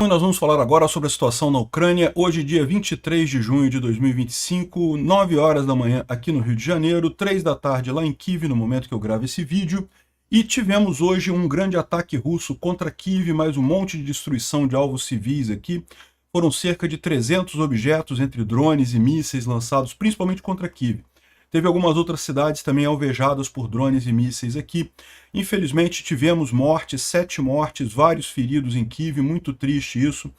Então nós vamos falar agora sobre a situação na Ucrânia, hoje dia 23 de junho de 2025, 9 horas da manhã aqui no Rio de Janeiro, 3 da tarde lá em Kiev no momento que eu gravo esse vídeo, e tivemos hoje um grande ataque russo contra Kiev, mais um monte de destruição de alvos civis aqui. Foram cerca de 300 objetos entre drones e mísseis lançados principalmente contra Kiev. Teve algumas outras cidades também alvejadas por drones e mísseis aqui. Infelizmente tivemos mortes, 7 mortes, vários feridos em Kiev, muito triste isso.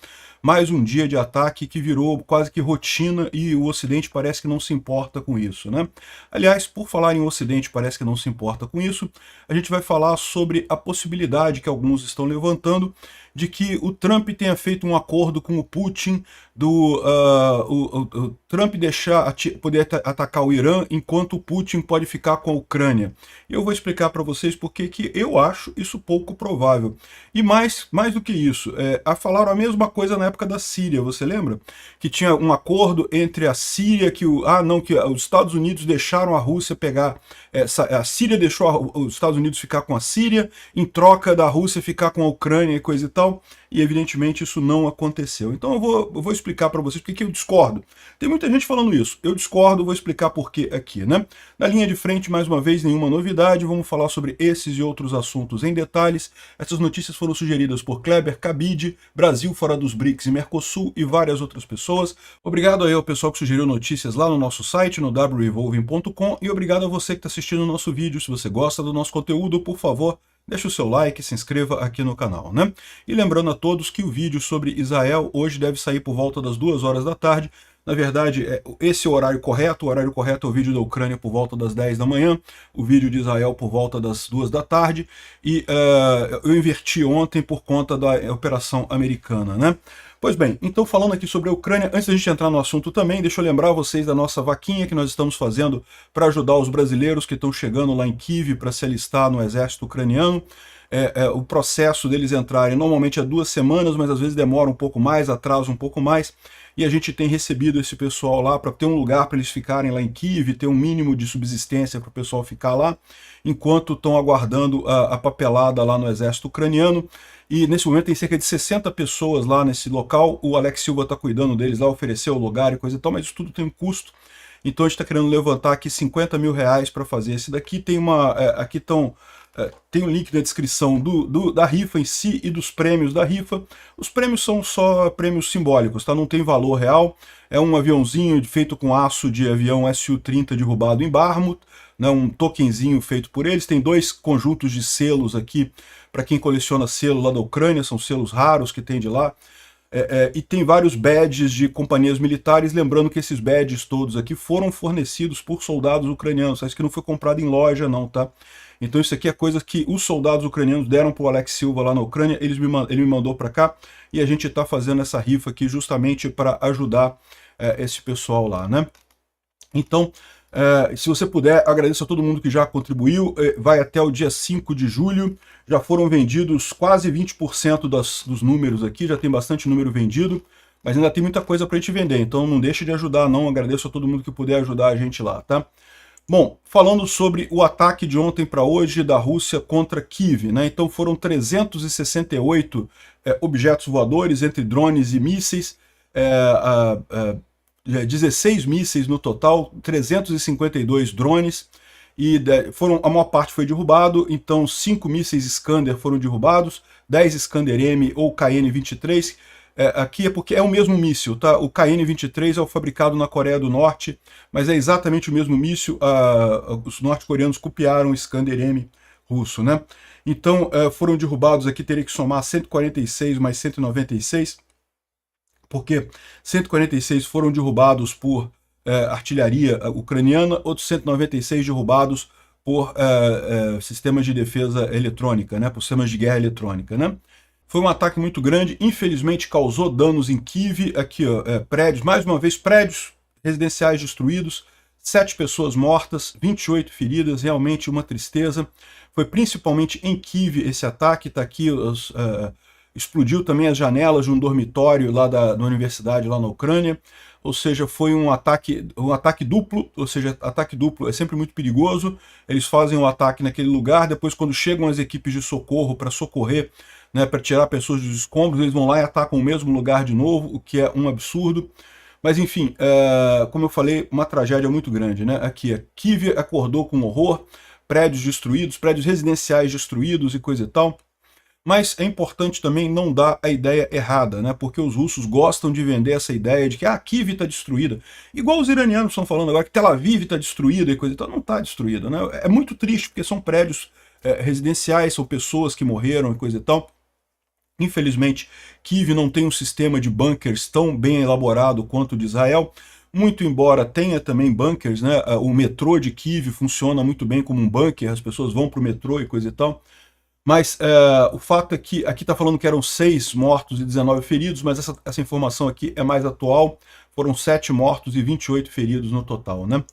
Mais um dia de ataque que virou quase que rotina e o Ocidente parece que não se importa com isso, né? Aliás, por falar em Ocidente parece que não se importa com isso, a gente vai falar sobre a possibilidade que alguns estão levantando de que o Trump tenha feito um acordo com o Putin o Trump poder atacar o Irã enquanto o Putin pode ficar com a Ucrânia. Eu vou explicar para vocês porque que eu acho isso pouco provável. E mais do que isso, falaram a mesma coisa na época da Síria, você lembra? Que tinha um acordo entre a Síria, que os Estados Unidos deixaram a Rússia pegar, a Síria deixou os Estados Unidos ficar com a Síria, em troca da Rússia ficar com a Ucrânia e coisa e tal, e evidentemente isso não aconteceu. Então eu vou explicar para vocês porque que eu discordo. Tem muita gente falando isso, eu discordo, vou explicar por que aqui, né? Na linha de frente, mais uma vez, nenhuma novidade, vamos falar sobre esses e outros assuntos em detalhes. Essas notícias foram sugeridas por Kleber Cabide, Brasil fora dos BRICS e Mercosul e várias outras pessoas. Obrigado aí ao pessoal que sugeriu notícias lá no nosso site, no wrevolving.com, e obrigado a você que está assistindo o nosso vídeo. Se você gosta do nosso conteúdo, por favor, deixe o seu like e se inscreva aqui no canal, né? E lembrando a todos que o vídeo sobre Israel hoje deve sair por volta das 2 horas da tarde. Na verdade, esse é o horário correto é o vídeo da Ucrânia por volta das 10 da manhã, o vídeo de Israel por volta das 2 da tarde, e eu inverti ontem por conta da operação americana, né? Pois bem, então falando aqui sobre a Ucrânia, antes da gente entrar no assunto também, deixa eu lembrar vocês da nossa vaquinha que nós estamos fazendo para ajudar os brasileiros que estão chegando lá em Kiev para se alistar no exército ucraniano. O processo deles entrarem normalmente é 2 semanas, mas às vezes demora um pouco mais, atrasa um pouco mais, e a gente tem recebido esse pessoal lá para ter um lugar para eles ficarem lá em Kiev, ter um mínimo de subsistência para o pessoal ficar lá, enquanto estão aguardando a papelada lá no exército ucraniano. E nesse momento tem cerca de 60 pessoas lá nesse local, o Alex Silva está cuidando deles lá, ofereceu o lugar e coisa e tal, mas isso tudo tem um custo. Então a gente está querendo levantar aqui 50 mil reais para fazer esse daqui. Tem tem um link na descrição da rifa em si e dos prêmios da rifa. Os prêmios são só prêmios simbólicos, tá? Não tem valor real. É um aviãozinho feito com aço de avião Su-30 derrubado em Bakhmut, né? Um tokenzinho feito por eles. Tem 2 conjuntos de selos aqui para quem coleciona selo lá da Ucrânia, são selos raros que tem de lá. E tem vários badges de companhias militares, lembrando que esses badges todos aqui foram fornecidos por soldados ucranianos, isso que não foi comprado em loja não, tá? Então isso aqui é coisa que os soldados ucranianos deram para o Alex Silva lá na Ucrânia, ele me mandou para cá, e a gente está fazendo essa rifa aqui justamente para ajudar esse pessoal lá, né? Então, se você puder, agradeço a todo mundo que já contribuiu, vai até o dia 5 de julho, já foram vendidos quase 20% dos números aqui, já tem bastante número vendido, mas ainda tem muita coisa para a gente vender, então não deixe de ajudar não, agradeço a todo mundo que puder ajudar a gente lá, tá? Bom, falando sobre o ataque de ontem para hoje da Rússia contra Kiev, né? Então foram 368 objetos voadores entre drones e mísseis, 16 mísseis no total, 352 drones, e a maior parte foi derrubado, então 5 mísseis Iskander foram derrubados, 10 Iskander-M ou KN-23, aqui é porque é o mesmo míssil, tá? O KN-23 é o fabricado na Coreia do Norte, mas é exatamente o mesmo míssil, os norte-coreanos copiaram o Iskander-M russo, né? Então foram derrubados aqui, teria que somar 146 mais 196, porque 146 foram derrubados por artilharia ucraniana, outros 196 derrubados por sistemas de defesa eletrônica, né, por sistemas de guerra eletrônica, né. Foi um ataque muito grande, infelizmente causou danos em Kiev, aqui ó, prédios, mais uma vez prédios residenciais destruídos, 7 pessoas mortas, 28 feridas, realmente uma tristeza. Foi principalmente em Kiev esse ataque, está aqui explodiu também as janelas de um dormitório lá da universidade lá na Ucrânia, ou seja, foi um ataque duplo, ou seja, ataque duplo é sempre muito perigoso, eles fazem um ataque naquele lugar, depois quando chegam as equipes de socorro para socorrer, né, para tirar pessoas dos escombros, eles vão lá e atacam o mesmo lugar de novo, o que é um absurdo. Mas enfim, como eu falei, uma tragédia muito grande, né? Aqui, Kiev acordou com horror, prédios destruídos, prédios residenciais destruídos e coisa e tal. Mas é importante também não dar a ideia errada, né? Porque os russos gostam de vender essa ideia de que Kiev está destruída. Igual os iranianos estão falando agora que Tel Aviv está destruída e coisa e tal. Não está destruída, né? É muito triste porque são prédios residenciais, são pessoas que morreram e coisa e tal. Infelizmente, Kiev não tem um sistema de bunkers tão bem elaborado quanto o de Israel, muito embora tenha também bunkers, né? O metrô de Kiev funciona muito bem como um bunker, as pessoas vão para o metrô e coisa e tal. Mas o fato é que aqui está falando que eram 6 mortos e 19 feridos, mas essa informação aqui é mais atual, foram 7 mortos e 28 feridos no total, né?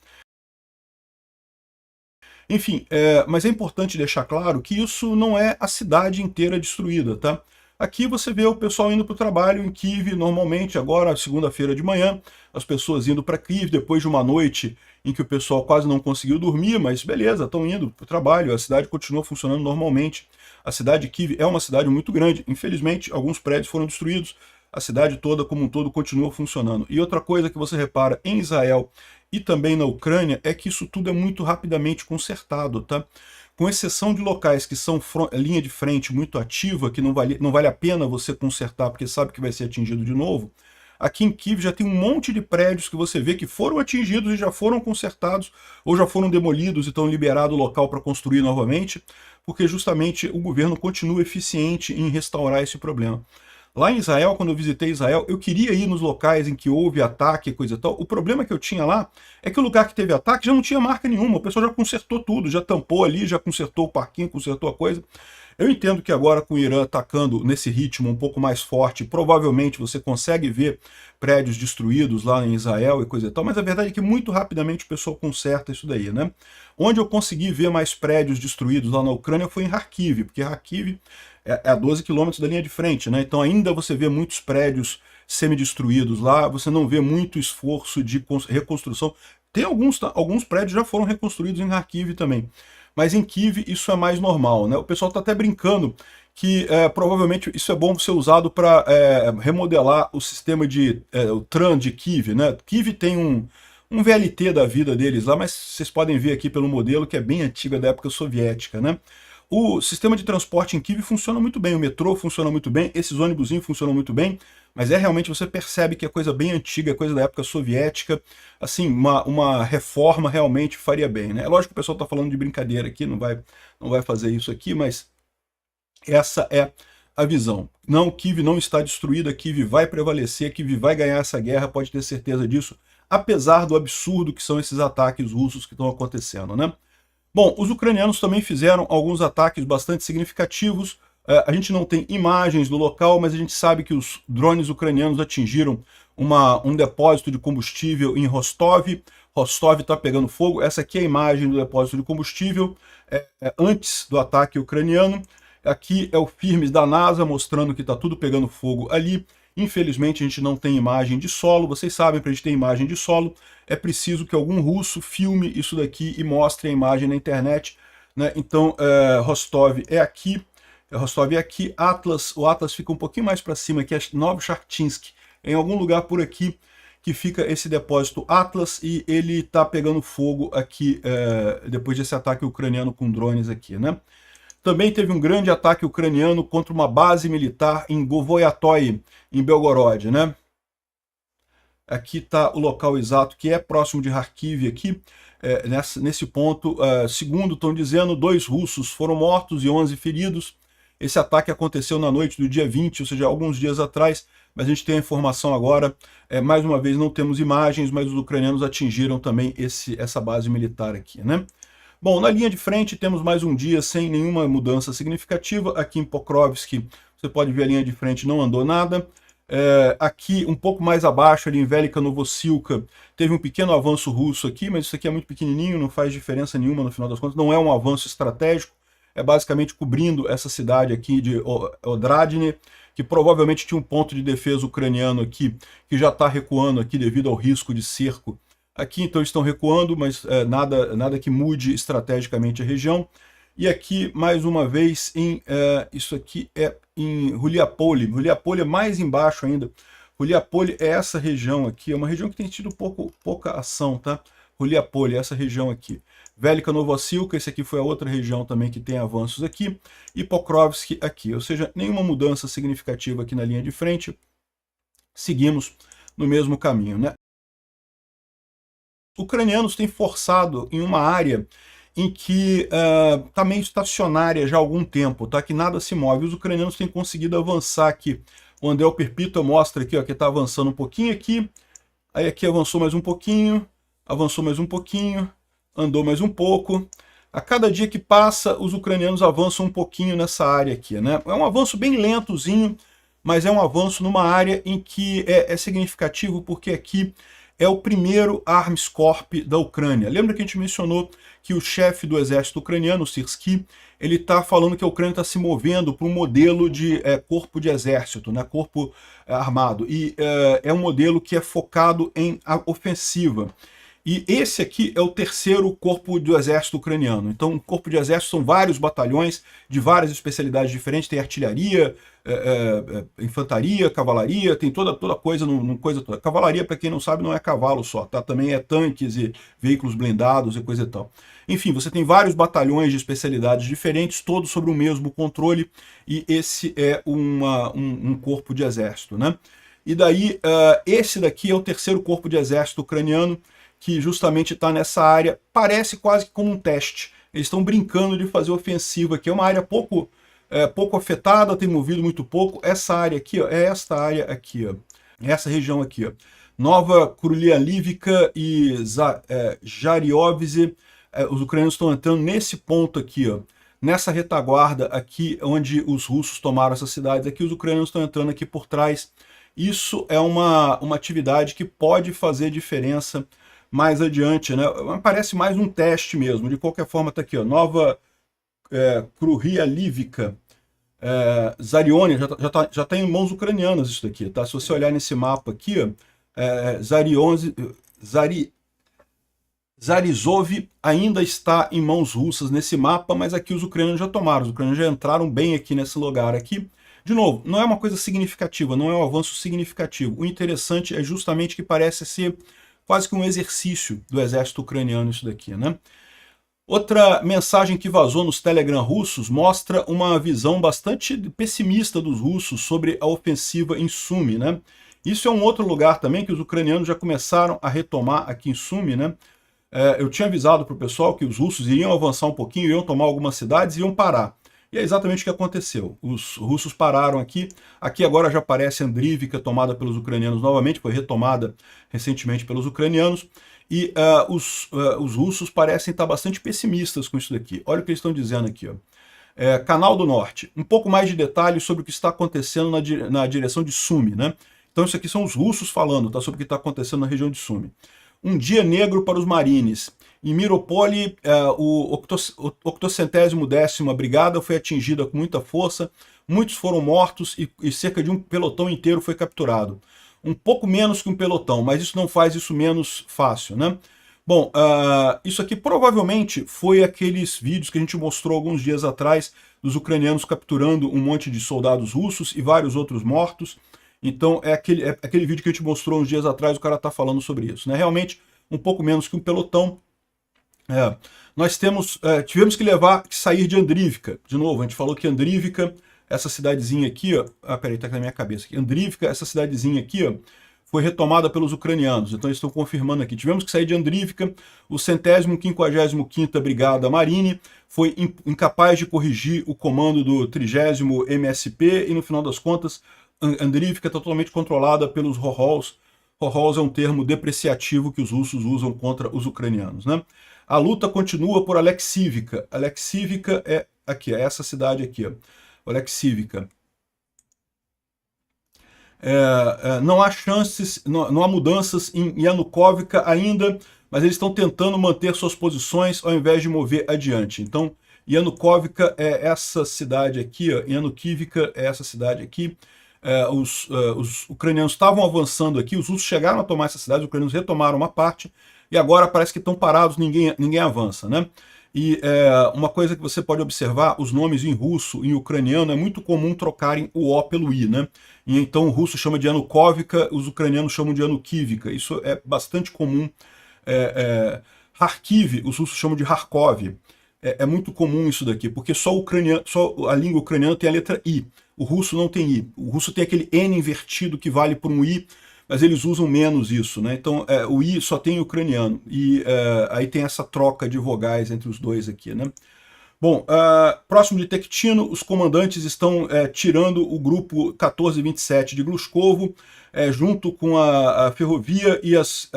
Enfim, mas é importante deixar claro que isso não é a cidade inteira destruída, tá? Aqui você vê o pessoal indo para o trabalho em Kiev, normalmente, agora, segunda-feira de manhã, as pessoas indo para Kiev, depois de uma noite em que o pessoal quase não conseguiu dormir, mas beleza, estão indo para o trabalho, a cidade continua funcionando normalmente. A cidade de Kiev é uma cidade muito grande, infelizmente, alguns prédios foram destruídos, a cidade toda, como um todo, continua funcionando. E outra coisa que você repara em Israel e também na Ucrânia é que isso tudo é muito rapidamente consertado, tá? Com exceção de locais que são linha de frente muito ativa, que não vale a pena você consertar porque sabe que vai ser atingido de novo, aqui em Kiev já tem um monte de prédios que você vê que foram atingidos e já foram consertados ou já foram demolidos e estão liberado o local para construir novamente, porque justamente o governo continua eficiente em restaurar esse problema. Lá em Israel, quando eu visitei Israel, eu queria ir nos locais em que houve ataque e coisa e tal. O problema que eu tinha lá é que o lugar que teve ataque já não tinha marca nenhuma. O pessoal já consertou tudo, já tampou ali, já consertou o parquinho, consertou a coisa. Eu entendo que agora com o Irã atacando nesse ritmo um pouco mais forte, provavelmente você consegue ver prédios destruídos lá em Israel e coisa e tal, mas a verdade é que muito rapidamente o pessoal conserta isso daí, né? Onde eu consegui ver mais prédios destruídos lá na Ucrânia foi em Kharkiv, porque Kharkiv é a 12 quilômetros da linha de frente, né? Então ainda você vê muitos prédios semi-destruídos lá, você não vê muito esforço de reconstrução. Tem alguns prédios já foram reconstruídos em Kharkiv também, mas em Kiev isso é mais normal, né? O pessoal está até brincando que provavelmente isso é bom ser usado para remodelar o sistema o TRAN de Kiev, né? Kiev tem um VLT da vida deles lá, mas vocês podem ver aqui pelo modelo que é bem antigo, é da época soviética, né? O sistema de transporte em Kiev funciona muito bem, o metrô funciona muito bem, esses ônibusinhos funcionam muito bem, mas realmente você percebe que é coisa bem antiga, é coisa da época soviética, assim, uma reforma realmente faria bem, né? É lógico que o pessoal está falando de brincadeira aqui, não vai fazer isso aqui, mas essa é a visão. Não, Kiev não está destruída, Kiev vai prevalecer, Kiev vai ganhar essa guerra, pode ter certeza disso, apesar do absurdo que são esses ataques russos que estão acontecendo, né? Bom, os ucranianos também fizeram alguns ataques bastante significativos. A gente não tem imagens do local, mas a gente sabe que os drones ucranianos atingiram um depósito de combustível em Rostov. Rostov está pegando fogo. Essa aqui é a imagem do depósito de combustível antes do ataque ucraniano. Aqui é o firmes da NASA mostrando que está tudo pegando fogo ali. Infelizmente a gente não tem imagem de solo. Vocês sabem, para a gente ter imagem de solo, é preciso que algum russo filme isso daqui e mostre a imagem na internet, né? Então Rostov é aqui, o Atlas fica um pouquinho mais para cima, que é Novchartinsk, em algum lugar por aqui que fica esse depósito Atlas, e ele está pegando fogo aqui depois desse ataque ucraniano com drones aqui, né? Também teve um grande ataque ucraniano contra uma base militar em Govoyatoy, em Belgorod, né? Aqui está o local exato, que é próximo de Kharkiv aqui. Nesse ponto, segundo estão dizendo, 2 russos foram mortos e 11 feridos. Esse ataque aconteceu na noite do dia 20, ou seja, alguns dias atrás, mas a gente tem a informação agora. Mais uma vez, não temos imagens, mas os ucranianos atingiram também essa base militar aqui, né? Bom, na linha de frente temos mais um dia sem nenhuma mudança significativa. Aqui em Pokrovsk, você pode ver a linha de frente, não andou nada. Aqui, um pouco mais abaixo, ali em Velika Novossilka, teve um pequeno avanço russo aqui, mas isso aqui é muito pequenininho, não faz diferença nenhuma no final das contas, não é um avanço estratégico, é basicamente cobrindo essa cidade aqui de Odradne, que provavelmente tinha um ponto de defesa ucraniano aqui, que já está recuando aqui devido ao risco de cerco aqui, então eles estão recuando, mas nada que mude estrategicamente a região. E aqui, mais uma vez, isso aqui é em Huliapole. Huliapole é mais embaixo ainda. Huliapole é essa região aqui, é uma região que tem tido pouca ação, tá? Huliapole, essa região aqui. Velika Novossilka, esse aqui foi a outra região também que tem avanços aqui. E Pokrovsk aqui, ou seja, nenhuma mudança significativa aqui na linha de frente. Seguimos no mesmo caminho, né? Os ucranianos têm forçado em uma área em que está meio estacionária já há algum tempo, tá? Que nada se move. Os ucranianos têm conseguido avançar aqui. O Andel Perpítua mostra aqui, ó, que está avançando um pouquinho aqui, aí aqui avançou mais um pouquinho, avançou mais um pouquinho, andou mais um pouco. A cada dia que passa, os ucranianos avançam um pouquinho nessa área aqui, né? É um avanço bem lentozinho, mas é um avanço numa área em que é significativo, porque aqui é o primeiro Arms Corp da Ucrânia. Lembra que a gente mencionou que o chefe do exército ucraniano, Syrskyi, ele está falando que a Ucrânia está se movendo para um modelo de corpo de exército, né, corpo armado, e é um modelo que é focado em ofensiva. E esse aqui é o terceiro corpo do exército ucraniano. Então, o corpo de exército são vários batalhões de várias especialidades diferentes. Tem artilharia, infantaria, cavalaria, tem toda coisa, coisa toda. Cavalaria, para quem não sabe, não é cavalo só, tá? Também é tanques e veículos blindados e coisa e tal. Enfim, você tem vários batalhões de especialidades diferentes, todos sobre o mesmo controle, e esse é um corpo de exército, né? E daí, esse daqui é o terceiro corpo de exército ucraniano, que justamente está nessa área, parece quase que como um teste. Eles estão brincando de fazer ofensiva aqui. É uma área pouco afetada, tem movido muito pouco. Essa área aqui, ó, é esta área aqui, ó, essa região aqui, ó. Nova Krylialivka e Jariovze, os ucranianos estão entrando nesse ponto aqui, ó, nessa retaguarda aqui, onde os russos tomaram essas cidades. Aqui os ucranianos estão entrando aqui por trás. Isso é uma atividade que pode fazer diferença mais adiante, né? Parece mais um teste mesmo. De qualquer forma, está aqui, ó, Nova Krylialivka, Zarionia, já tá em mãos ucranianas isso daqui, tá? Se você olhar nesse mapa aqui, ó, Zarizov ainda está em mãos russas nesse mapa, mas aqui os ucranianos já tomaram, os ucranianos já entraram bem aqui nesse lugar aqui. De novo, não é uma coisa significativa, não é um avanço significativo. O interessante é justamente que parece ser quase que um exercício do exército ucraniano isso daqui, né? Outra mensagem que vazou nos Telegram russos mostra uma visão bastante pessimista dos russos sobre a ofensiva em Sumy, né? Isso é um outro lugar também que os ucranianos já começaram a retomar aqui em Sumy, né? Eu tinha avisado para o pessoal que os russos iriam avançar um pouquinho, iriam tomar algumas cidades e iam parar. E é exatamente o que aconteceu. Os russos pararam aqui. Aqui agora já aparece Andrivka, tomada pelos ucranianos novamente, foi retomada recentemente pelos ucranianos. E os russos parecem estar bastante pessimistas com isso daqui. Olha o que eles estão dizendo aqui, ó. Canal do Norte. Um pouco mais de detalhes sobre o que está acontecendo na direção de Sumy, né? Então isso aqui são os russos falando, tá, sobre o que está acontecendo na região de Sumy. Um dia negro para os marines. Em Miropole, o 80ª Brigada foi atingida com muita força, muitos foram mortos e cerca de um pelotão inteiro foi capturado. Um pouco menos que um pelotão, mas isso não faz isso menos fácil, né? Bom, isso aqui provavelmente foi aqueles vídeos que a gente mostrou alguns dias atrás dos ucranianos capturando um monte de soldados russos e vários outros mortos. Então é aquele vídeo que a gente mostrou uns dias atrás, o cara está falando sobre isso, né? Realmente, um pouco menos que um pelotão. Nós tivemos que sair de Andrivka. De novo, a gente falou que Andrivka, essa cidadezinha aqui, ó, peraí, tá aqui na minha cabeça aqui. Andrivka, essa cidadezinha aqui, ó, foi retomada pelos ucranianos. Então eles estão confirmando aqui. Tivemos que sair de Andrivka. O 155ª Brigada Marine foi incapaz de corrigir o comando do 30º MSP e no final das contas Andrivka é totalmente controlada pelos Rohols. Rohols é um termo depreciativo que os russos usam contra os ucranianos, né? A luta continua por Alexivka. Alexivka é aqui, é essa cidade aqui, ó. Alexivka. Não há chances, não há mudanças em Yanukovka ainda, mas eles estão tentando manter suas posições ao invés de mover adiante. Então, Yanukovka é essa cidade aqui, ó, Yanukivka é essa cidade aqui. Os ucranianos estavam avançando aqui, os russos chegaram a tomar essa cidade, os ucranianos retomaram uma parte, e agora parece que estão parados, ninguém avança, né? E uma coisa que você pode observar, os nomes em russo e em ucraniano, é muito comum trocarem o O pelo I, né? E então o russo chama de Yanukovka, os ucranianos chamam de Yanukivka, isso é bastante comum. Kharkiv, os russos chamam de Kharkov. É muito comum isso daqui, porque só a língua ucraniana tem a letra I. O russo não tem I. O russo tem aquele N invertido que vale por um I, mas eles usam menos isso, né? Então o I só tem ucraniano. E aí tem essa troca de vogais entre os dois aqui, né? Bom, próximo de Tektino, os comandantes estão tirando o grupo 1427 de Glushkovo, junto com a ferrovia e as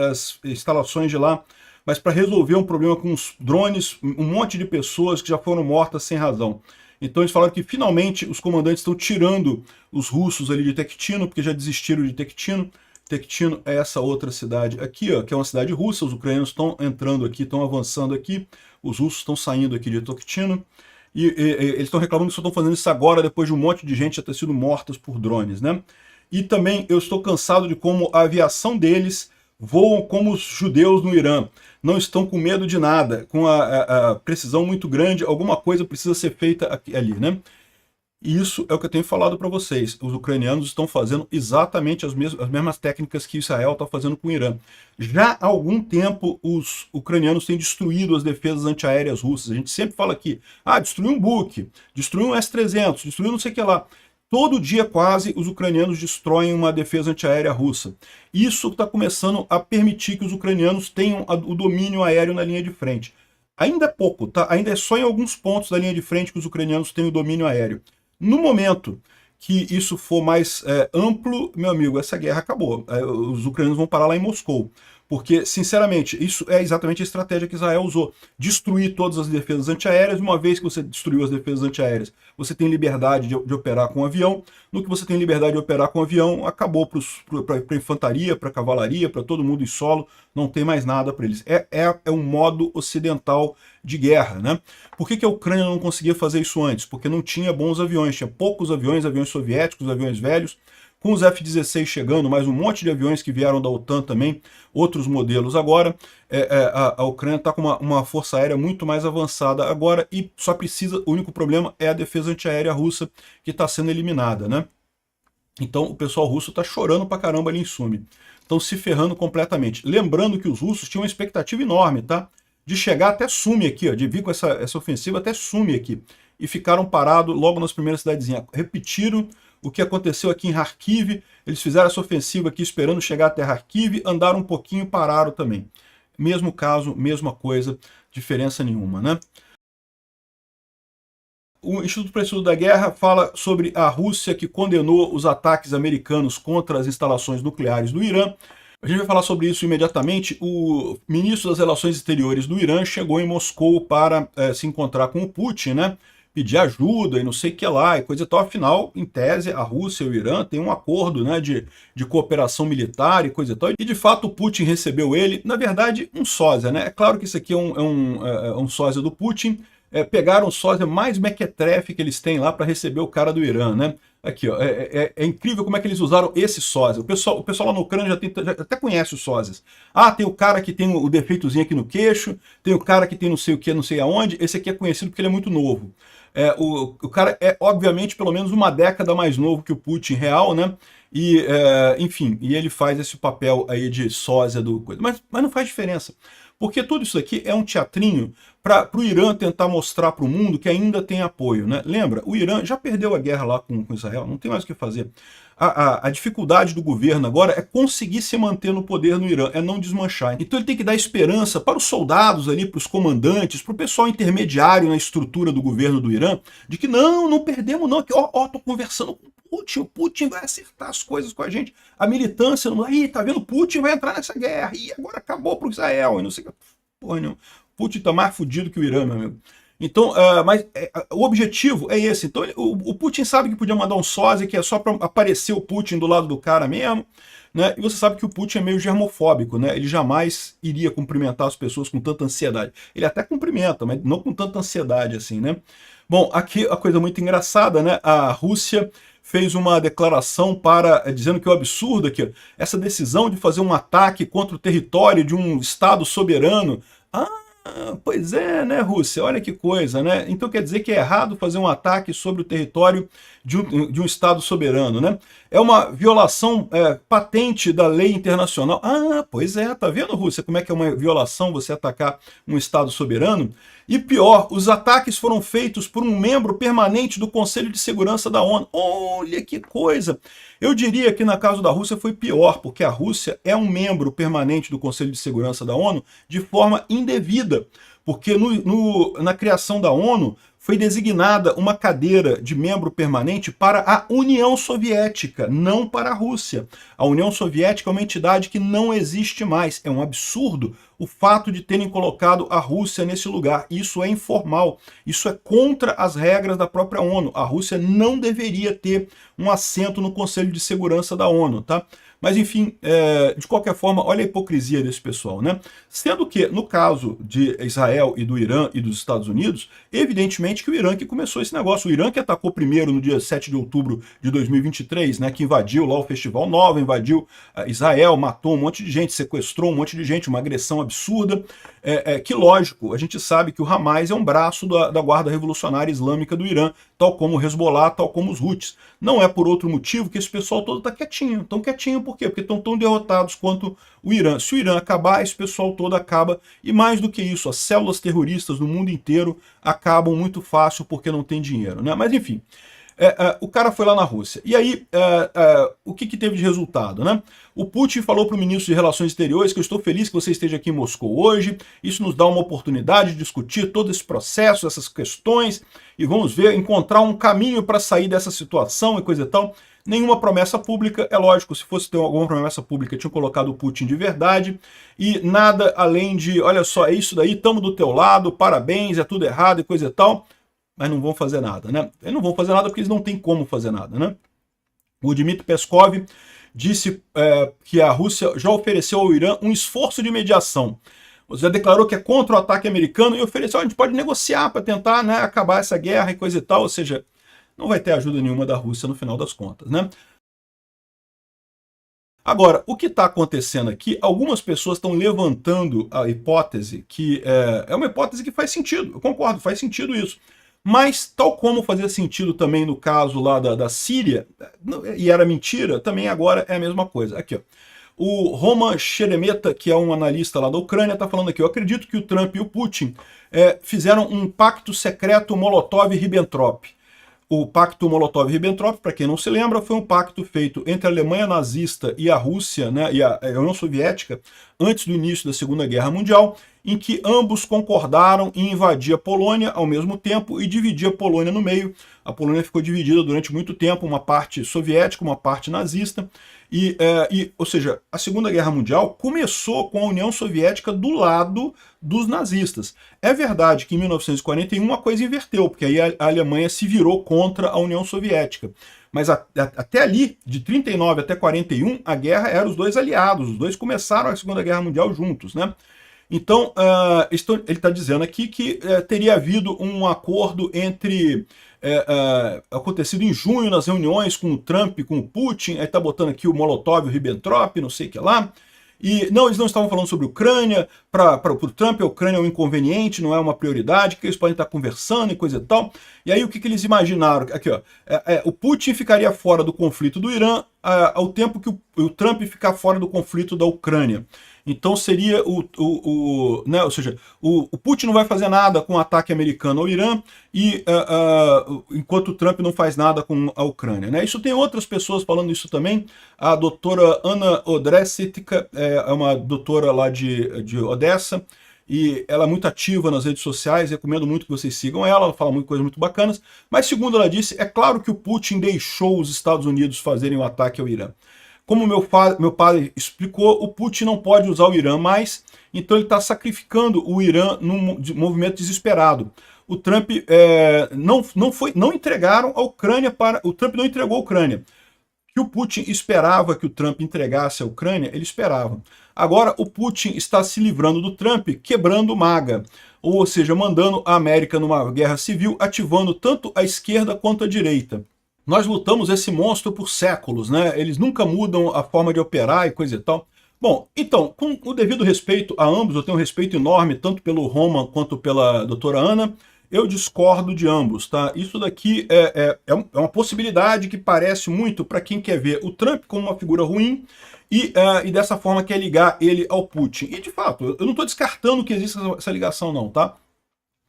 instalações de lá, mas para resolver um problema com os drones, um monte de pessoas que já foram mortas sem razão. Então eles falaram que finalmente os comandantes estão tirando os russos ali de Tektino, porque já desistiram de Tektino. Tektino é essa outra cidade aqui, ó, que é uma cidade russa, os ucranianos estão entrando aqui, estão avançando aqui, os russos estão saindo aqui de Tektino, e eles estão reclamando que só estão fazendo isso agora, depois de um monte de gente já ter sido mortas por drones, né? E também eu estou cansado de como a aviação deles voam como os judeus no Irã, não estão com medo de nada, com a precisão muito grande, alguma coisa precisa ser feita aqui, ali, né? E isso é o que eu tenho falado para vocês. Os ucranianos estão fazendo exatamente as mesmas técnicas que Israel está fazendo com o Irã. Já há algum tempo, os ucranianos têm destruído as defesas antiaéreas russas. A gente sempre fala aqui, destruiu um Buk, destruiu um S-300, destruiu não sei o que lá. Todo dia, quase, os ucranianos destroem uma defesa antiaérea russa. Isso está começando a permitir que os ucranianos tenham o domínio aéreo na linha de frente. Ainda é pouco, tá? Ainda é só em alguns pontos da linha de frente que os ucranianos têm o domínio aéreo. No momento que isso for mais amplo, meu amigo, essa guerra acabou. Os ucranianos vão parar lá em Moscou. Porque, sinceramente, isso é exatamente a estratégia que Israel usou. Destruir todas as defesas antiaéreas. Uma vez que você destruiu as defesas antiaéreas, você tem liberdade de operar com avião. No que você tem liberdade de operar com avião, acabou para a infantaria, para a cavalaria, para todo mundo em solo. Não tem mais nada para eles. É um modo ocidental de guerra, né? Por que a Ucrânia não conseguia fazer isso antes? Porque não tinha bons aviões. Tinha poucos aviões soviéticos, aviões velhos. Com os F-16 chegando, mais um monte de aviões que vieram da OTAN também, outros modelos agora, a Ucrânia está com uma força aérea muito mais avançada agora e só precisa, o único problema é a defesa antiaérea russa que está sendo eliminada, né? Então o pessoal russo está chorando pra caramba ali em Sumi. Estão se ferrando completamente. Lembrando que os russos tinham uma expectativa enorme, tá? De chegar até Sumi aqui, ó, de vir com essa ofensiva até Sumi aqui. E ficaram parados logo nas primeiras cidadezinhas. Repetiram o que aconteceu aqui em Kharkiv, eles fizeram essa ofensiva aqui esperando chegar até Kharkiv, andaram um pouquinho e pararam também. Mesmo caso, mesma coisa, diferença nenhuma, né? O Instituto para o Estudo da Guerra fala sobre a Rússia que condenou os ataques americanos contra as instalações nucleares do Irã. A gente vai falar sobre isso imediatamente. O ministro das Relações Exteriores do Irã chegou em Moscou para se encontrar com o Putin, né? Pedir ajuda e não sei o que lá, e coisa e tal. Afinal, em tese, a Rússia e o Irã têm um acordo, né, de cooperação militar e coisa e tal. E de fato o Putin recebeu ele, na verdade, um sósia, né? É claro que isso aqui é um sósia do Putin. Pegaram o sósia mais mequetrefe que eles têm lá para receber o cara do Irã, né? Aqui, ó, é incrível como é que eles usaram esse sósia. O pessoal lá na Ucrânia já até conhece os sósias. Tem o cara que tem o defeitozinho aqui no queixo, tem o cara que tem não sei o que, não sei aonde. Esse aqui é conhecido porque ele é muito novo. O cara é, obviamente, pelo menos uma década mais novo que o Putin real, né? E, enfim, e ele faz esse papel aí de sósia do coisa. Mas não faz diferença. Porque tudo isso aqui é um teatrinho para o Irã tentar mostrar para o mundo que ainda tem apoio, né? Lembra, o Irã já perdeu a guerra lá com Israel, não tem mais o que fazer. A dificuldade do governo agora é conseguir se manter no poder no Irã, é não desmanchar. Então ele tem que dar esperança para os soldados ali, para os comandantes, para o pessoal intermediário na estrutura do governo do Irã, de que não perdemos não, que tô conversando com o Putin vai acertar as coisas com a gente. A militância, tá vendo, Putin vai entrar nessa guerra, e agora acabou pro Israel, e não sei o que. Porra, não. Putin tá mais fudido que o Irã, meu amigo. Então, o objetivo é esse. Então, o Putin sabe que podia mandar um sósia, que é só para aparecer o Putin do lado do cara mesmo, né? E você sabe que o Putin é meio germofóbico, né? Ele jamais iria cumprimentar as pessoas com tanta ansiedade. Ele até cumprimenta, mas não com tanta ansiedade assim, né? Bom, aqui a coisa muito engraçada, né? A Rússia fez uma declaração dizendo que é um absurdo aqui, essa decisão de fazer um ataque contra o território de um Estado soberano. Pois é, né, Rússia? Olha que coisa, né? Então quer dizer que é errado fazer um ataque sobre o território de um Estado soberano, né? É uma violação patente da lei internacional. Pois é, tá vendo, Rússia, como é que é uma violação você atacar um Estado soberano? E pior, os ataques foram feitos por um membro permanente do Conselho de Segurança da ONU. Olha que coisa! Eu diria que na caso da Rússia foi pior, porque a Rússia é um membro permanente do Conselho de Segurança da ONU de forma indevida, porque na criação da ONU foi designada uma cadeira de membro permanente para a União Soviética, não para a Rússia. A União Soviética é uma entidade que não existe mais. É um absurdo o fato de terem colocado a Rússia nesse lugar. Isso é informal, isso é contra as regras da própria ONU. A Rússia não deveria ter um assento no Conselho de Segurança da ONU, tá? Mas, enfim, de qualquer forma, olha a hipocrisia desse pessoal, né? Sendo que, no caso de Israel e do Irã e dos Estados Unidos, evidentemente que o Irã que começou esse negócio. O Irã que atacou primeiro no dia 7 de outubro de 2023, né? Que invadiu lá o Festival Nova, invadiu Israel, matou um monte de gente, sequestrou um monte de gente, uma agressão absurda. Que, lógico, a gente sabe que o Hamas é um braço da Guarda Revolucionária Islâmica do Irã, tal como o Hezbollah, tal como os Houthis. Não é por outro motivo que esse pessoal todo está quietinho. Estão quietinho por quê? Porque estão tão derrotados quanto o Irã. Se o Irã acabar, esse pessoal todo acaba. E mais do que isso, as células terroristas no mundo inteiro acabam muito fácil porque não tem dinheiro, né? Mas enfim, o cara foi lá na Rússia. E aí, o que teve de resultado, né? O Putin falou para o ministro de Relações Exteriores que eu estou feliz que você esteja aqui em Moscou hoje, isso nos dá uma oportunidade de discutir todo esse processo, essas questões, e vamos ver, encontrar um caminho para sair dessa situação e coisa e tal. Nenhuma promessa pública, é lógico, se fosse ter alguma promessa pública, tinham colocado o Putin de verdade, e nada além de, olha só, é isso daí, estamos do teu lado, parabéns, é tudo errado e coisa e tal, mas não vão fazer nada, né? Eles não vão fazer nada porque eles não têm como fazer nada, né? O Dmitry Peskov disse que a Rússia já ofereceu ao Irã um esforço de mediação. Já declarou que é contra o ataque americano e ofereceu, a gente pode negociar para tentar, né, acabar essa guerra e coisa e tal, ou seja, não vai ter ajuda nenhuma da Rússia no final das contas, né? Agora, o que está acontecendo aqui, algumas pessoas estão levantando a hipótese que é uma hipótese que faz sentido, eu concordo, faz sentido isso. Mas, tal como fazia sentido também no caso lá da Síria, e era mentira, também agora é a mesma coisa. Aqui, ó. O Roman Sheremeta, que é um analista lá da Ucrânia, está falando aqui, eu acredito que o Trump e o Putin fizeram um pacto secreto Molotov-Ribbentrop. O pacto Molotov-Ribbentrop, para quem não se lembra, foi um pacto feito entre a Alemanha nazista e a Rússia, né, e a União Soviética, antes do início da Segunda Guerra Mundial, em que ambos concordaram em invadir a Polônia ao mesmo tempo e dividir a Polônia no meio. A Polônia ficou dividida durante muito tempo, uma parte soviética, uma parte nazista, ou seja, a Segunda Guerra Mundial começou com a União Soviética do lado dos nazistas. É verdade que em 1941 a coisa inverteu, porque aí a Alemanha se virou contra a União Soviética. Mas até ali, de 39 até 41, a guerra era os dois aliados, os dois começaram a Segunda Guerra Mundial juntos, né? Então, ele está dizendo aqui que teria havido um acordo acontecido em junho nas reuniões com o Trump, com o Putin, aí está botando aqui o Molotov, o Ribbentrop, não sei o que lá. E não, eles não estavam falando sobre a Ucrânia, para o Trump a Ucrânia é um inconveniente, não é uma prioridade, que eles podem estar conversando e coisa e tal. E aí o que eles imaginaram? Aqui, ó, o Putin ficaria fora do conflito do Irã ao tempo que o Trump ficar fora do conflito da Ucrânia. Então seria né, ou seja, o Putin não vai fazer nada com o ataque americano ao Irã, enquanto o Trump não faz nada com a Ucrânia. Né? Isso tem outras pessoas falando isso também. A doutora Anna Odressitka é uma doutora lá de Odessa, e ela é muito ativa nas redes sociais, recomendo muito que vocês sigam ela fala muitas coisas muito bacanas, mas segundo ela disse, é claro que o Putin deixou os Estados Unidos fazerem o ataque ao Irã. Como meu pai explicou, o Putin não pode usar o Irã mais, então ele está sacrificando o Irã num movimento desesperado. o Trump não entregaram a Ucrânia para... O Trump não entregou a Ucrânia. Que o Putin esperava que o Trump entregasse a Ucrânia, ele esperava. Agora o Putin está se livrando do Trump, quebrando o MAGA, ou seja, mandando a América numa guerra civil, ativando tanto a esquerda quanto a direita. Nós lutamos esse monstro por séculos, né? Eles nunca mudam a forma de operar e coisa e tal. Bom, então, com o devido respeito a ambos, eu tenho um respeito enorme tanto pelo Roman quanto pela doutora Ana, eu discordo de ambos, tá? Isso daqui é uma possibilidade que parece muito para quem quer ver o Trump como uma figura ruim e dessa forma quer ligar ele ao Putin. E, de fato, eu não estou descartando que exista essa ligação não, tá?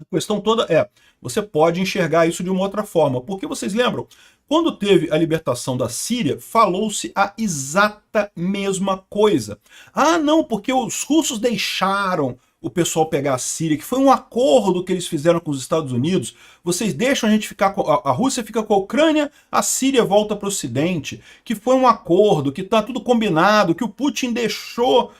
A questão toda você pode enxergar isso de uma outra forma, porque vocês lembram, quando teve a libertação da Síria, falou-se a exata mesma coisa. Ah, não, porque os russos deixaram o pessoal pegar a Síria, que foi um acordo que eles fizeram com os Estados Unidos, vocês deixam a gente ficar com... A Rússia fica com a Ucrânia, a Síria volta para o Ocidente, que foi um acordo, que está tudo combinado, que o Putin deixou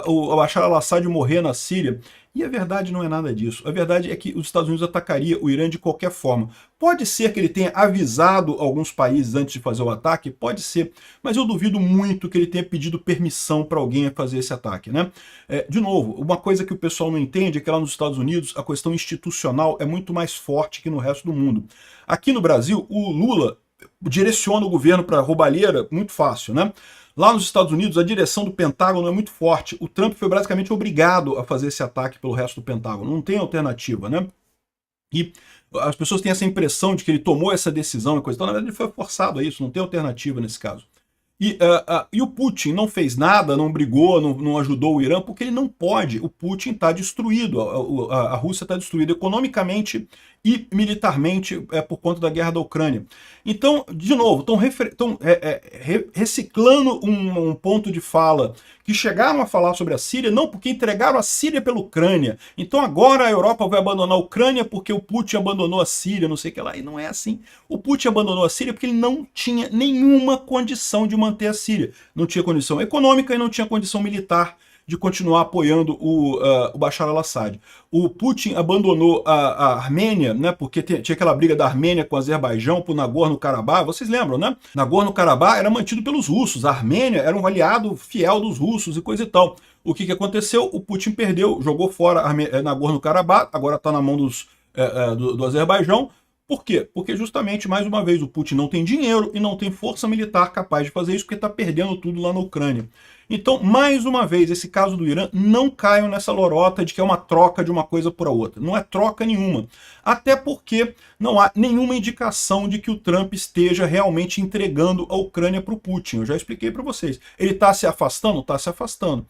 o Bashar al-Assad morrer na Síria. E a verdade não é nada disso. A verdade é que os Estados Unidos atacaria o Irã de qualquer forma. Pode ser que ele tenha avisado alguns países antes de fazer o ataque, pode ser, mas eu duvido muito que ele tenha pedido permissão para alguém fazer esse ataque, né? De novo, uma coisa que o pessoal não entende é que lá nos Estados Unidos a questão institucional é muito mais forte que no resto do mundo. Aqui no Brasil, o Lula direciona o governo para roubalheira muito fácil, né? Lá nos Estados Unidos, a direção do Pentágono é muito forte. O Trump foi basicamente obrigado a fazer esse ataque pelo resto do Pentágono. Não tem alternativa, né? E as pessoas têm essa impressão de que ele tomou essa decisão e coisa e tal. Na verdade, ele foi forçado a isso, não tem alternativa nesse caso. E o Putin não fez nada, não brigou, não ajudou o Irã, porque ele não pode. O Putin está destruído, a Rússia está destruída economicamente e militarmente por conta da guerra da Ucrânia. Então, de novo, estão reciclando um ponto de fala que chegaram a falar sobre a Síria, não porque entregaram a Síria pela Ucrânia. Então agora a Europa vai abandonar a Ucrânia porque o Putin abandonou a Síria, não sei o que lá. E não é assim. O Putin abandonou a Síria porque ele não tinha nenhuma condição de manter a Síria. Não tinha condição econômica e não tinha condição militar de continuar apoiando o Bashar al-Assad. O Putin abandonou a Armênia, né, porque tinha aquela briga da Armênia com o Azerbaijão por Nagorno-Karabakh, vocês lembram, né? Nagorno-Karabakh era mantido pelos russos, a Armênia era um aliado fiel dos russos e coisa e tal. O que aconteceu? O Putin perdeu, jogou fora Nagorno-Karabakh, agora está na mão do Azerbaijão. Por quê? Porque justamente, mais uma vez, o Putin não tem dinheiro e não tem força militar capaz de fazer isso porque está perdendo tudo lá na Ucrânia. Então, mais uma vez, esse caso do Irã, não caiam nessa lorota de que é uma troca de uma coisa por outra. Não é troca nenhuma. Até porque não há nenhuma indicação de que o Trump esteja realmente entregando a Ucrânia para o Putin. Eu já expliquei para vocês. Ele está se afastando? Está se afastando.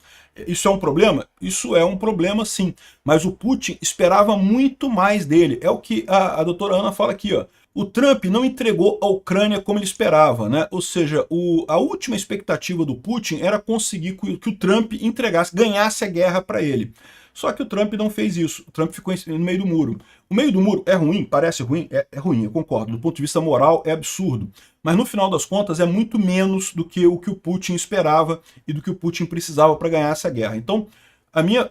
Isso é um problema? Isso é um problema, sim. Mas o Putin esperava muito mais dele. É o que a doutora Ana fala aqui, ó. O Trump não entregou a Ucrânia como ele esperava, né? Ou seja, a última expectativa do Putin era conseguir que o Trump entregasse, ganhasse a guerra para ele. Só que o Trump não fez isso. O Trump ficou no meio do muro. O meio do muro é ruim? Parece ruim? É ruim, eu concordo. Do ponto de vista moral, é absurdo. Mas no final das contas, é muito menos do que o Putin esperava e do que o Putin precisava para ganhar essa guerra. Então,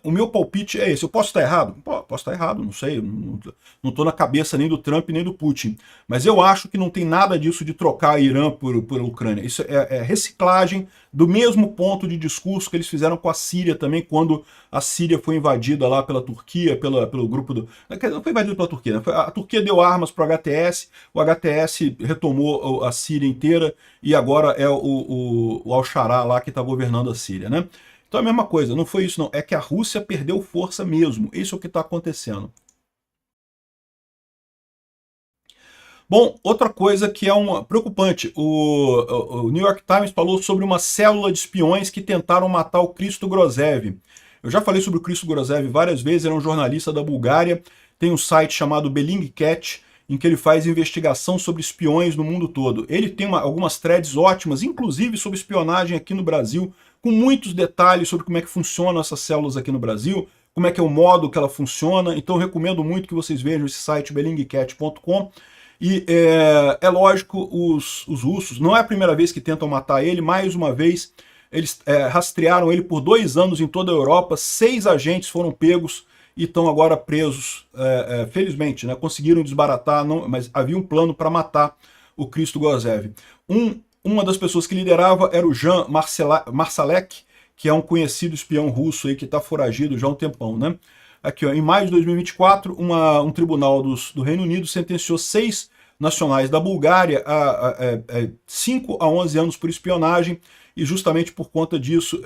o meu palpite é esse. Eu posso estar errado? Posso estar errado, não sei. Não estou na cabeça nem do Trump nem do Putin. Mas eu acho que não tem nada disso de trocar a Irã por Ucrânia. Isso é reciclagem do mesmo ponto de discurso que eles fizeram com a Síria também, quando a Síria foi invadida lá pela Turquia, pelo grupo do... Não foi invadida pela Turquia, né? A Turquia deu armas para o HTS, o HTS retomou a Síria inteira e agora é o Al-Sharaa lá que está governando a Síria, né? Então é a mesma coisa, não foi isso não, é que a Rússia perdeu força mesmo, isso é o que está acontecendo. Bom, outra coisa que é preocupante, o New York Times falou sobre uma célula de espiões que tentaram matar o Christo Grozev. Eu já falei sobre o Christo Grozev várias vezes, era um jornalista da Bulgária, tem um site chamado Bellingcat, em que ele faz investigação sobre espiões no mundo todo. Ele tem algumas threads ótimas, inclusive sobre espionagem aqui no Brasil, com muitos detalhes sobre como é que funcionam essas células aqui no Brasil, como é que é o modo que ela funciona. Então eu recomendo muito que vocês vejam esse site bellingcat.com. E é lógico, os russos, não é a primeira vez que tentam matar ele, mais uma vez, eles rastrearam ele por 2 anos em toda a Europa, 6 agentes foram pegos e estão agora presos, felizmente, né? Conseguiram desbaratar, mas havia um plano para matar o Hristo Guazev. Uma das pessoas que liderava era o Jan Marsalek, que é um conhecido espião russo aí que está foragido já há um tempão, né? Aqui, ó, em maio de 2024, um tribunal do Reino Unido sentenciou 6 nacionais da Bulgária a 5 a 11 anos por espionagem, e justamente por conta disso,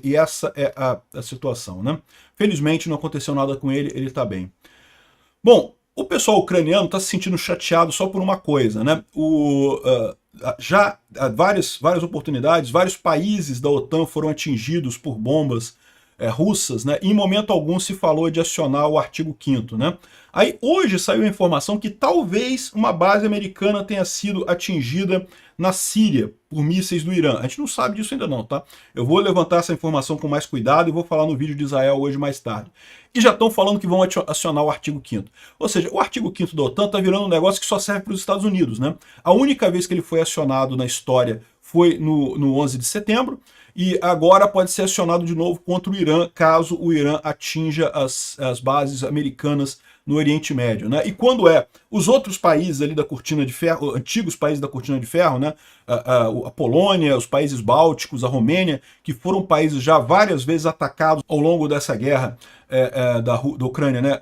e essa é a situação, né? Felizmente não aconteceu nada com ele, ele está bem. Bom, o pessoal ucraniano está se sentindo chateado só por uma coisa, né? Já há várias oportunidades, vários países da OTAN foram atingidos por bombas russas, né? E em momento algum se falou de acionar o artigo 5º, né? Aí hoje saiu a informação que talvez uma base americana tenha sido atingida na Síria por mísseis do Irã. A gente não sabe disso ainda não, tá? Eu vou levantar essa informação com mais cuidado e vou falar no vídeo de Israel hoje mais tarde. E já estão falando que vão acionar o artigo 5º. Ou seja, o artigo 5º da OTAN está virando um negócio que só serve para os Estados Unidos, né? A única vez que ele foi acionado na história foi no 11 de setembro, e agora pode ser acionado de novo contra o Irã, caso o Irã atinja as bases americanas no Oriente Médio, né? E quando os outros países ali da Cortina de Ferro, antigos países da Cortina de Ferro, né? A Polônia, os países bálticos, a Romênia, que foram países já várias vezes atacados ao longo dessa guerra da Ucrânia, né?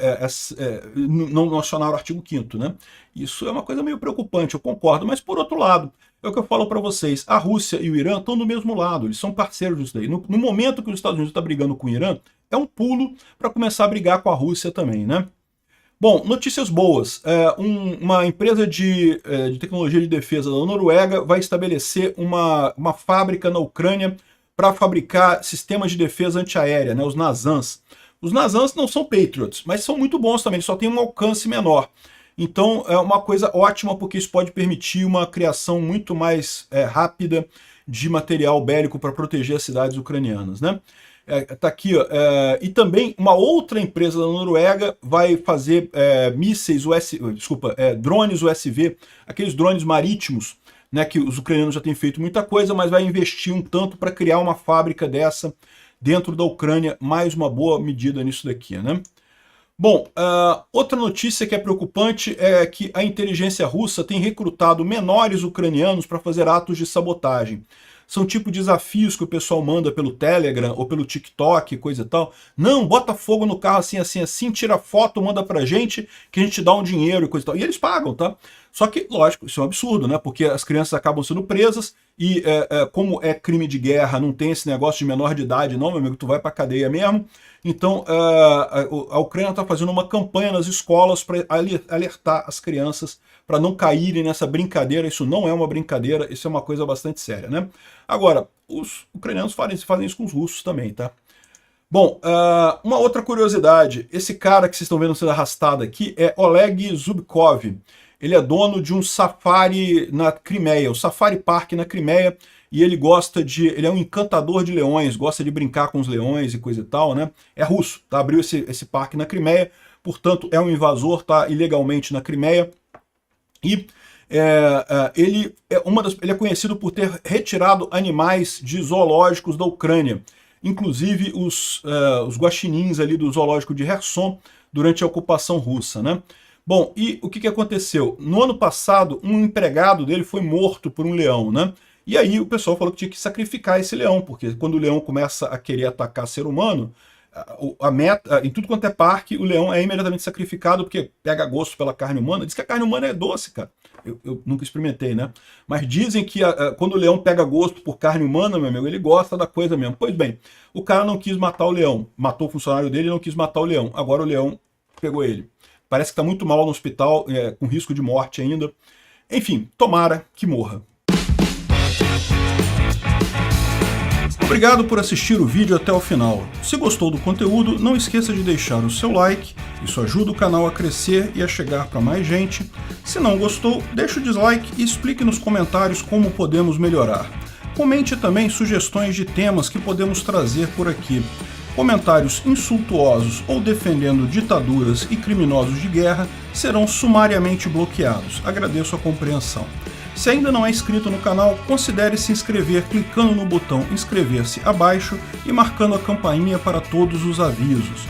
Não acionaram o artigo 5º, né? Isso é uma coisa meio preocupante, eu concordo, mas por outro lado, é o que eu falo para vocês, a Rússia e o Irã estão do mesmo lado, eles são parceiros disso daí. No momento que os Estados Unidos está brigando com o Irã, é um pulo para começar a brigar com a Rússia também, né? Bom, notícias boas. Uma empresa de tecnologia de defesa da Noruega vai estabelecer uma fábrica na Ucrânia para fabricar sistemas de defesa antiaérea, né, os NASAMS. Os NASAMS não são Patriots, mas são muito bons também, só tem um alcance menor. Então é uma coisa ótima, porque isso pode permitir uma criação muito mais rápida de material bélico para proteger as cidades ucranianas, né? Tá aqui, ó, e também uma outra empresa da Noruega vai fazer drones USV, aqueles drones marítimos, né, que os ucranianos já têm feito muita coisa, mas vai investir um tanto para criar uma fábrica dessa dentro da Ucrânia, mais uma boa medida nisso daqui, né? Bom, outra notícia que é preocupante é que a inteligência russa tem recrutado menores ucranianos para fazer atos de sabotagem. São tipo desafios que o pessoal manda pelo Telegram ou pelo TikTok, coisa e tal. Não, bota fogo no carro assim, assim, assim, tira foto, manda pra gente, que a gente dá um dinheiro e coisa e tal. E eles pagam, tá? Só que, lógico, isso é um absurdo, né? Porque as crianças acabam sendo presas e, como é crime de guerra, não tem esse negócio de menor de idade, não, meu amigo, tu vai pra cadeia mesmo. Então, a Ucrânia está fazendo uma campanha nas escolas para alertar as crianças para não caírem nessa brincadeira. Isso não é uma brincadeira, isso é uma coisa bastante séria, né? Agora, os ucranianos fazem isso com os russos também, tá? Bom, uma outra curiosidade, esse cara que vocês estão vendo sendo arrastado aqui é Oleg Zubkov. Ele é dono de um safari na Crimeia, o Safari Park na Crimeia, e ele ele é um encantador de leões, gosta de brincar com os leões e coisa e tal, né? É russo, tá? Abriu esse parque na Crimeia, portanto é um invasor, tá? Ilegalmente na Crimeia, e ele é conhecido por ter retirado animais de zoológicos da Ucrânia, inclusive os guaxinins ali do zoológico de Kherson durante a ocupação russa, né? Bom, e o que aconteceu? No ano passado, um empregado dele foi morto por um leão, né? E aí o pessoal falou que tinha que sacrificar esse leão, porque quando o leão começa a querer atacar ser humano, em tudo quanto é parque, o leão é imediatamente sacrificado porque pega gosto pela carne humana. Diz que a carne humana é doce, cara. Eu nunca experimentei, né? Mas dizem que quando o leão pega gosto por carne humana, meu amigo, ele gosta da coisa mesmo. Pois bem, o cara não quis matar o leão. Matou o funcionário dele e não quis matar o leão. Agora o leão pegou ele. Parece que está muito mal no hospital, com risco de morte ainda. Enfim, tomara que morra. Obrigado por assistir o vídeo até o final. Se gostou do conteúdo, não esqueça de deixar o seu like, isso ajuda o canal a crescer e a chegar para mais gente. Se não gostou, deixe o dislike e explique nos comentários como podemos melhorar. Comente também sugestões de temas que podemos trazer por aqui. Comentários insultuosos ou defendendo ditaduras e criminosos de guerra serão sumariamente bloqueados. Agradeço a compreensão. Se ainda não é inscrito no canal, considere se inscrever clicando no botão inscrever-se abaixo e marcando a campainha para todos os avisos.